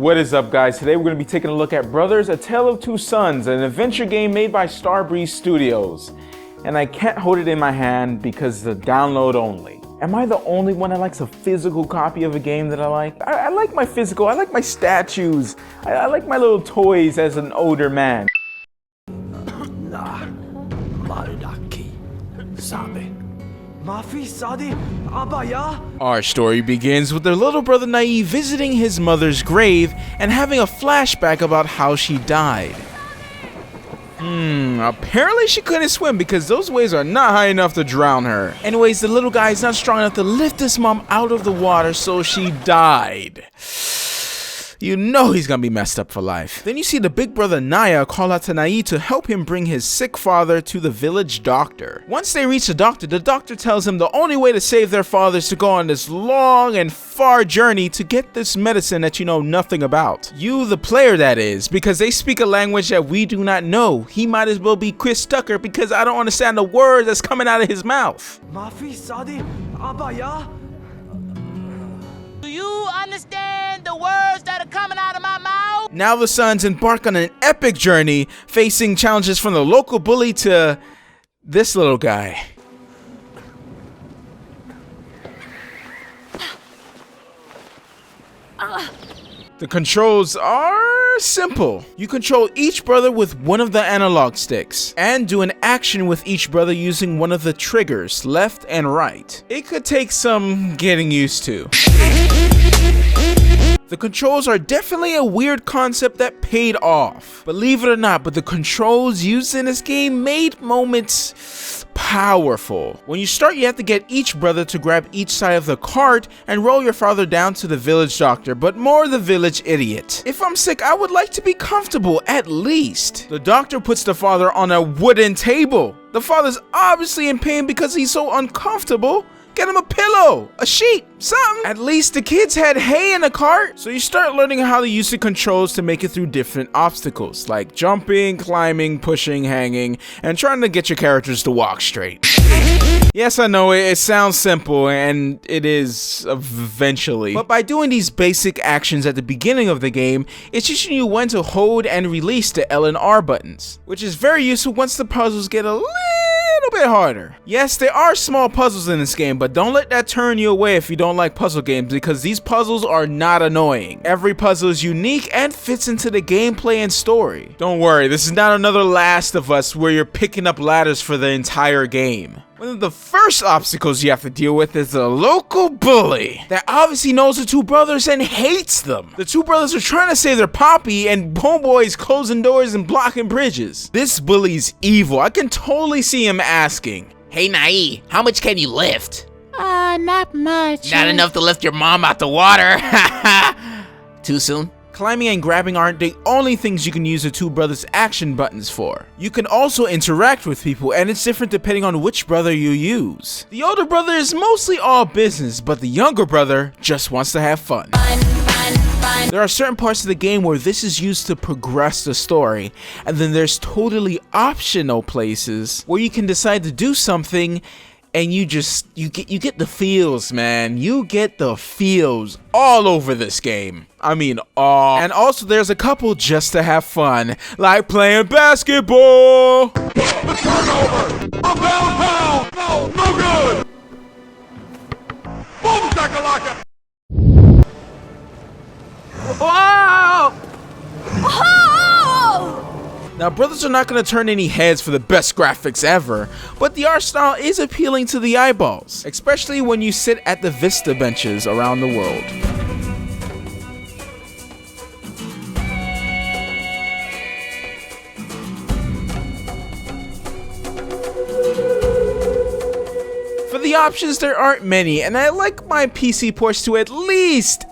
What is up, guys? Today we're going to be taking a look at Brothers: A Tale of Two Sons, an adventure game made by Starbreeze Studios. And I can't hold it in my hand because it's a download only. Am I the only one that likes a physical copy of a game that I like? I like my physical, I like my statues, I like my little toys as an older man. Our story begins with their little brother Naive visiting his mother's grave and having a flashback about how she died. Apparently she couldn't swim because those waves are not high enough to drown her. Anyways, the little guy is not strong enough to lift his mom out of the water, so she died. You know he's gonna be messed up for life. Then you see the big brother Naya call out to Nai to help him bring his sick father to the village doctor. Once they reach the doctor tells him the only way to save their father is to go on this long and far journey to get this medicine that you know nothing about. You, the player, that is, because they speak a language that we do not know. He might as well be Chris Tucker because I don't understand the words that's coming out of his mouth. Do you understand the words that are coming out of my mouth? Now the sons embark on an epic journey, facing challenges from the local bully to this little guy. The controls are simple. You control each brother with one of the analog sticks and do an action with each brother using one of the triggers, left and right. It could take some getting used to. The controls are definitely a weird concept that paid off. Believe it or not, but the controls used in this game made moments powerful. When you start, you have to get each brother to grab each side of the cart and roll your father down to the village doctor, but more the village idiot. If I'm sick, I would like to be comfortable, at least. The doctor puts the father on a wooden table. The father's obviously in pain because he's so uncomfortable. Get him a pillow, a sheet, something. At least the kids had hay in the cart. So you start learning how to use the controls to make it through different obstacles, like jumping, climbing, pushing, hanging, and trying to get your characters to walk straight. Yes, I know, it sounds simple, and it is eventually. But by doing these basic actions at the beginning of the game, it's teaching you when to hold and release the L and R buttons, which is very useful once the puzzles get a little bit harder. Yes, there are small puzzles in this game, but don't let that turn you away if you don't like puzzle games, because these puzzles are not annoying. Every puzzle is unique and fits into the gameplay and story. Don't worry, this is not another Last of Us where you're picking up ladders for the entire game. One of the first obstacles you have to deal with is a local bully that obviously knows the two brothers and hates them. The two brothers are trying to save their poppy and homeboy's closing doors and blocking bridges. This bully's evil. I can totally see him asking, Hey Nai, how much can you lift? Not much. Not enough to lift your mom out the water. Too soon? Climbing and grabbing aren't the only things you can use the two brothers' action buttons for. You can also interact with people, and it's different depending on which brother you use. The older brother is mostly all business, but the younger brother just wants to have fun. There are certain parts of the game where this is used to progress the story, and then there's totally optional places where you can decide to do something and you get the feels, man. You get the feels all over this game. I mean, all. And also there's a couple just to have fun, like playing basketball. The turnover! A pound! No, no good! Boom, shakalaka! Whoa! Oh! Now, brothers are not going to turn any heads for the best graphics ever, but the art style is appealing to the eyeballs, especially when you sit at the Vista benches around the world. For the options, there aren't many, and I like my PC ports to at least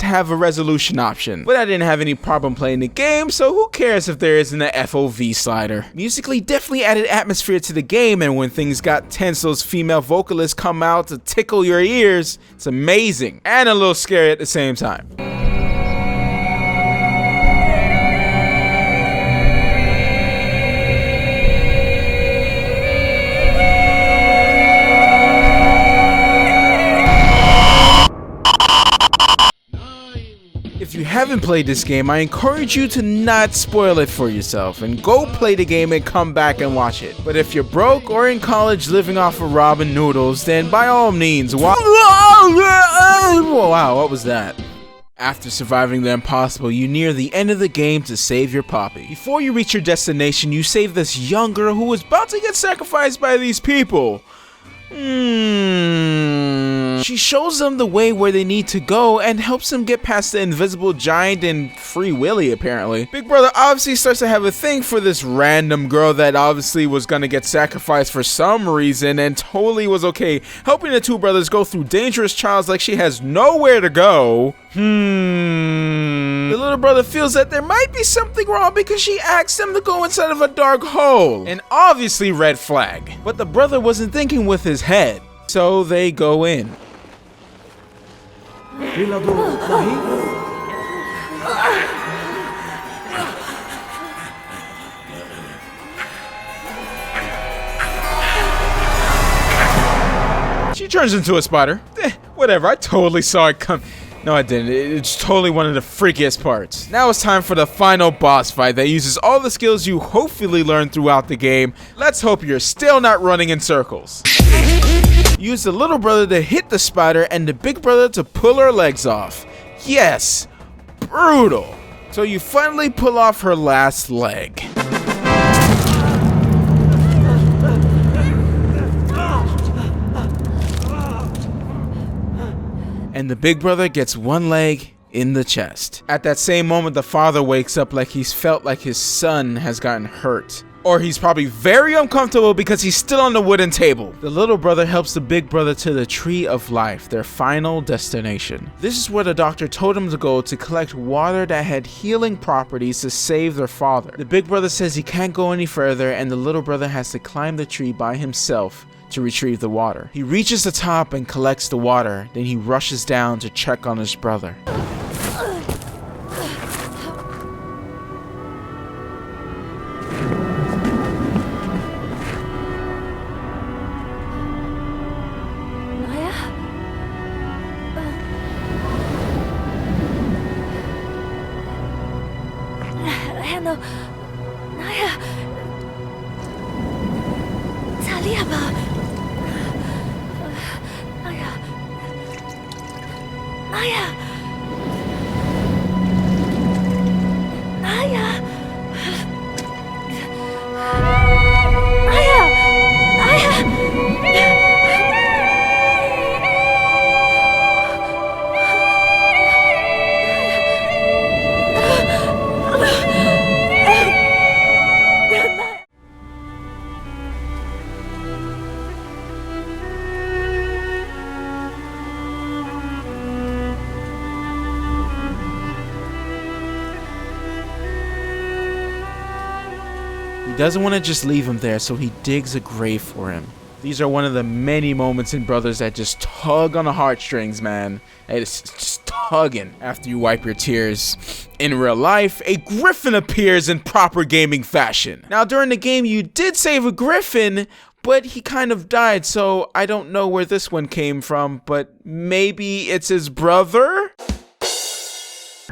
have a resolution option. But I didn't have any problem playing the game, so who cares if there isn't an FOV slider. Musically definitely added atmosphere to the game, and when things got tense, those female vocalists come out to tickle your ears. It's amazing, and a little scary at the same time. haven't played this game, I encourage you to not spoil it for yourself and go play the game and come back and watch it. But if you're broke or in college living off of ramen noodles, then by all means, wow, what was that? After surviving the impossible, you near the end of the game to save your poppy. Before you reach your destination, you save this young girl who was about to get sacrificed by these people. She shows them the way where they need to go and helps them get past the invisible giant and Free Willy, apparently. Big Brother obviously starts to have a thing for this random girl that obviously was gonna get sacrificed for some reason and totally was okay helping the two brothers go through dangerous trials like she has nowhere to go. The little brother feels that there might be something wrong because she asked them to go inside of a dark hole. And obviously red flag. But the brother wasn't thinking with his head. So they go in. She turns into a spider. Whatever, I totally saw it come. No, I didn't. It's totally one of the freakiest parts. Now it's time for the final boss fight that uses all the skills you hopefully learned throughout the game. Let's hope you're still not running in circles. Use the little brother to hit the spider and the big brother to pull her legs off. Yes, brutal. So you finally pull off her last leg. And the big brother gets one leg in the chest. At that same moment, the father wakes up like he's felt like his son has gotten hurt. Or he's probably very uncomfortable because he's still on the wooden table. The little brother helps the big brother to the Tree of Life, their final destination. This is where the doctor told him to go to collect water that had healing properties to save their father. The big brother says he can't go any further and the little brother has to climb the tree by himself to retrieve the water. He reaches the top and collects the water, then he rushes down to check on his brother. He doesn't want to just leave him there, so he digs a grave for him. These are one of the many moments in Brothers that just tug on the heartstrings, man. It's just tugging. After you wipe your tears. In real life, a griffin appears in proper gaming fashion. Now, during the game, you did save a griffin, but he kind of died, so I don't know where this one came from, but maybe it's his brother?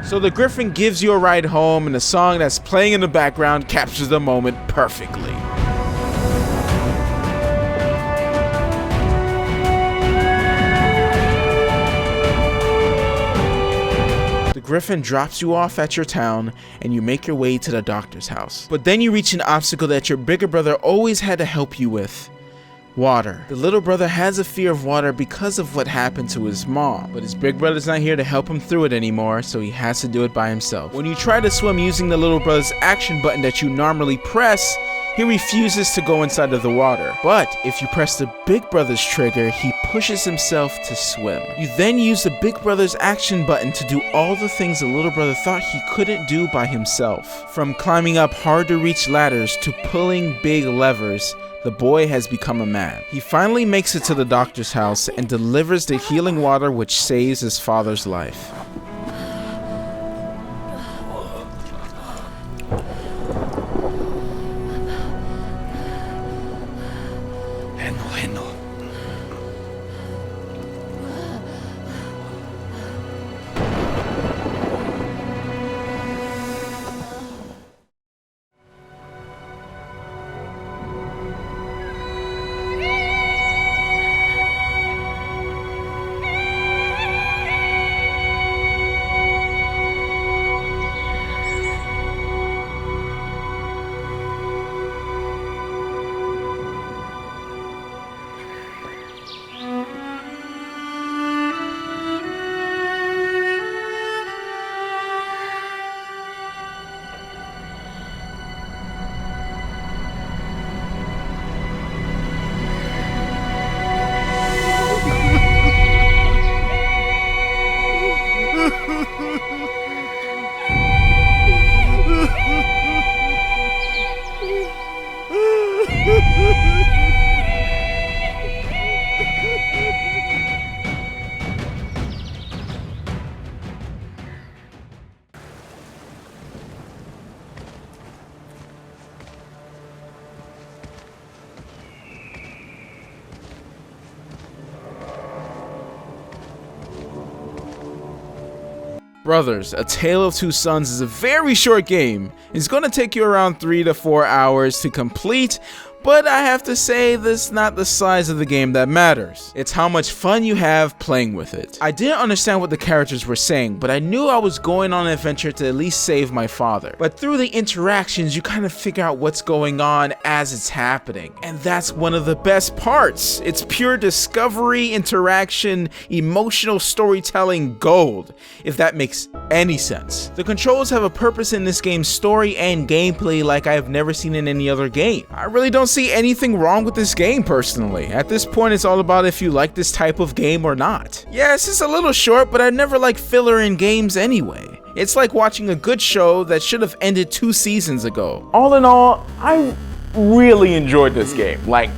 So the griffin gives you a ride home, and the song that's playing in the background captures the moment perfectly. The griffin drops you off at your town, and you make your way to the doctor's house. But then you reach an obstacle that your bigger brother always had to help you with. Water. The little brother has a fear of water because of what happened to his mom, but his big brother's not here to help him through it anymore, so he has to do it by himself. When you try to swim using the little brother's action button that you normally press, he refuses to go inside of the water. But if you press the big brother's trigger, he pushes himself to swim. You then use the big brother's action button to do all the things the little brother thought he couldn't do by himself. From climbing up hard to reach ladders to pulling big levers, the boy has become a man. He finally makes it to the doctor's house and delivers the healing water which saves his father's life. Brothers, A Tale of Two Sons is a very short game. It's gonna take you around 3 to 4 hours to complete, but I have to say that's not the size of the game that matters. It's how much fun you have playing with it. I didn't understand what the characters were saying, but I knew I was going on an adventure to at least save my father. But through the interactions, you kind of figure out what's going on as it's happening. And that's one of the best parts. It's pure discovery, interaction, emotional storytelling gold, if that makes any sense. The controls have a purpose in this game's story and gameplay like I have never seen in any other game. I really don't see anything wrong with this game personally. At this point, it's all about if you like this type of game or not. Yes, it's a little short, but I never like filler in games anyway. It's like watching a good show that should have ended 2 seasons ago. All in all, I really enjoyed this game. Like,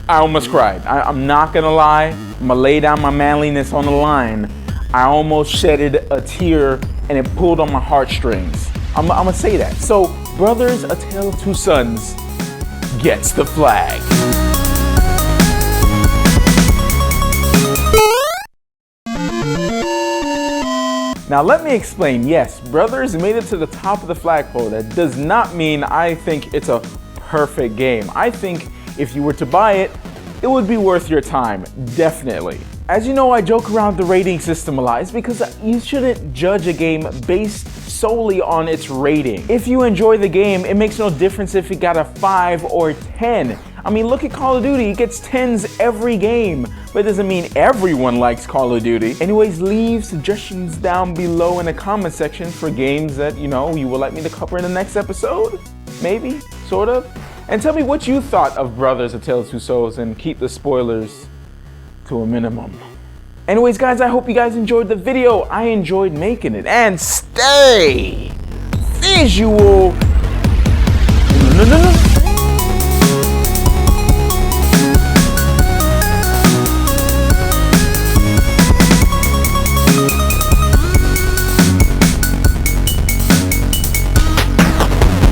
I almost cried. I'm not gonna lie. I'm gonna lay down my manliness on the line. I almost shedded a tear and it pulled on my heartstrings. I'm gonna say that. So, Brothers, A Tale of Two Sons gets the flag. Now let me explain. Yes, Brothers made it to the top of the flagpole. That does not mean I think it's a perfect game. I think if you were to buy it, it would be worth your time, definitely. As you know, I joke around the rating system a lot. It's because you shouldn't judge a game based solely on its rating. If you enjoy the game, it makes no difference if it got a 5 or 10. I mean, look at Call of Duty, it gets 10s every game, but it doesn't mean everyone likes Call of Duty. Anyways, leave suggestions down below in the comment section for games that, you would like me to cover in the next episode? Maybe, sort of. And tell me what you thought of Brothers, A Tale of Two Souls, and keep the spoilers to a minimum. Anyways, guys, I hope you guys enjoyed the video. I enjoyed making it. And stay visual.